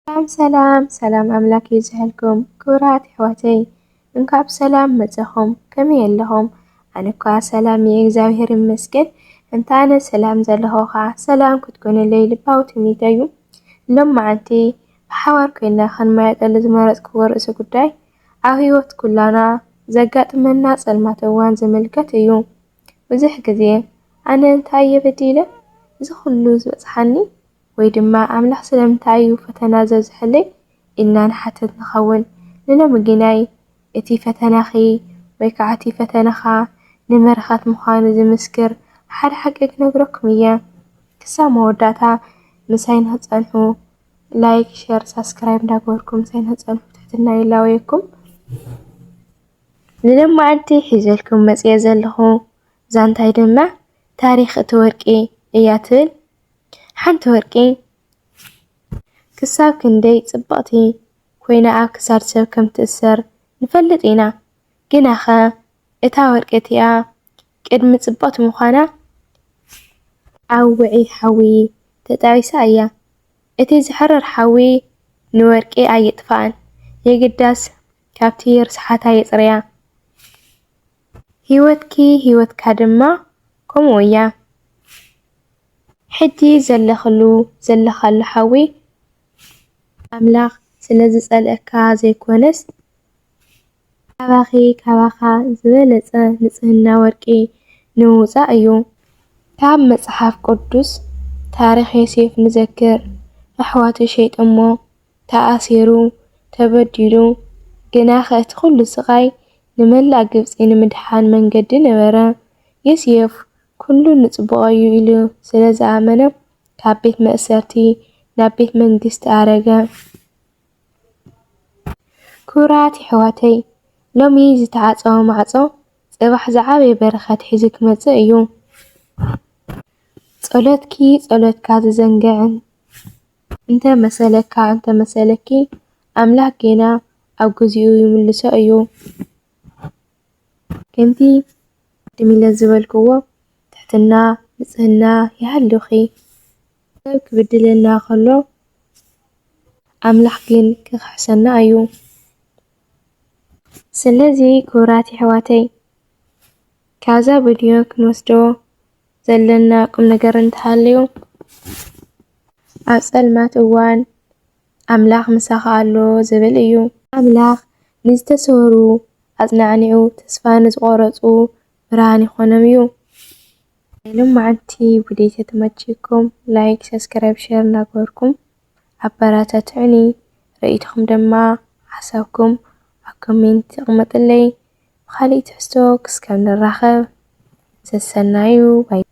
ሰላም ኣምላክ ይዝሃልኩም ክብራት ኣሕዋተይ እንኳብ ሰላም መጻኹም ከመይ ኣለኹም? ኣነ እኳ ሰላም እየ እግዚአብሔር ይመስገን። እንታነ ሰላም ዘለኹ ኸ ሰላም ክትኮነለይ ልባዊ ትምኒተይ እዩ። ሎም መዓልቲ ብሓባር ኮይና ክንመያየጠሉ ዝመረጽክዎ ርእሲ ጉዳይ ኣብ ህይወት ኩላና ዘጋጥመና ጸልማት እዋን ዝምልከት እዩ። ብዙሕ ግዜ ኣነ እንታይ እየ በዲለ እዚ ኩሉ ዝበጽሓኒ ወይ ድማ ኣምላኽ ስለምንታይ እዩ ፈተና ዘብዝሐለይ ኢልና ንሓትት ንኸውን። ንሎሚ ግናይ እቲ ፈተናኺ ወይ ከዓ እቲ ፈተናኻ ንመርኻት ምዃኑ ዝምስክር ሓደ ሓቂ ክነግረኩም እየ። ክሳብ መወዳእታ ምሳይ ንኽጸንሑ ላይክ፣ ሼር፣ ሳብስክራይብ እንዳገበርኩም ምሳይ ንኽጸንሑ ትሕትና ይላወየኩም። ንሎሚ መዓልቲ ሒዘልኩም መፅየ ዘለኹ ዛንታይ ድማ ታሪኽ እቲ ወርቂ እያ ትብል። ሓንቲ ወርቂ ክሳብ ክንደይ ጽብቕቲ ኮይና ኣብ ክሳድ ሰብ ከም ትእሰር ንፈልጥ ኢና። ግና ኸ እታ ወርቂ እቲኣ ቅድሚ ጽብቕቲ ምዃና ኣብ ውዑይ ሓዊ ተጣቢሳ እያ። እቲ ዝሕረር ሓዊ ንወርቂ ኣይጥፋእን፣ የግዳስ ካብቲ ርስሓታ የጽርያ። ህይወትኪ ህይወትካ ድማ ከምኡ እያ። ሕጂ ዘለኻሉ ሓዊ ኣምላኽ ስለ ዝጸልአካ ዘይኮነስ ካባኻ ዝበለጸ ንጽህና ወርቂ ንምውፃእ እዩ። ካብ መጽሓፍ ቅዱስ ታሪኽ ዮሴፍ ንዘክር ኣሕዋቱ ሸይጠሞ ተኣሲሩ ተበዲሉ ግና ኸ እቲ ኩሉ ስቓይ ንመላእ ግብፂ ንምድሓን መንገዲ ነበረ። ዮሴፍ ኩሉ ንጽቡቕ እዩ ኢሉ ስለ ዝኣመነ ካብ ቤት መእሰርቲ ናብ ቤት መንግስቲ ኣረገ። ክቡራት ኣሕዋተይ ሎሚ ዝተዓፀወ ማዕጾ ጽባሕ ዝዓበየ በረኸት ሒዙ ክመጽእ እዩ። ጸሎትኪ ጸሎትካ ዝዘንግዕን እንተመሰለኪ ኣምላኽ ጌና ኣብ ግዚኡ ይምልሶ እዩ። ከምቲ ቅድም ኢለ ዝበልክዎ ትሕትና ንጽህና ይሃልኺ። ሰብ ክብድለና ከሎ ኣምላኽ ግን ክኽሕሰና እዩ። ስለዚ ክቡራት ኣሕዋተይ ካብዛ ቪድዮ ክንወስዶ ዘለና ቁም ነገር እንተሃልዩ ኣብ ጸልማት እዋን ኣምላኽ ምሳኻ ኣሎ ዝብል እዩ። ኣምላኽ ንዝተሰበሩ ኣጽናዕኒዑ ተስፋ ንዝቆረጹ ብርሃን ይኾኖም እዩ። ሎም መዓልቲ ቪድዮ ተመቺኩም ላይክ፣ ሰብስክራይብ፣ ሼር እናገበርኩም ኣበራታትዑኒ። ርኢትኩም ድማ ሓሳብኩም ኣብ ኮሜንት እቕመጡለይ። ብኻሊእ ትሕዝቶ ክሳብ ንራኸብ ሰናይ እዩ።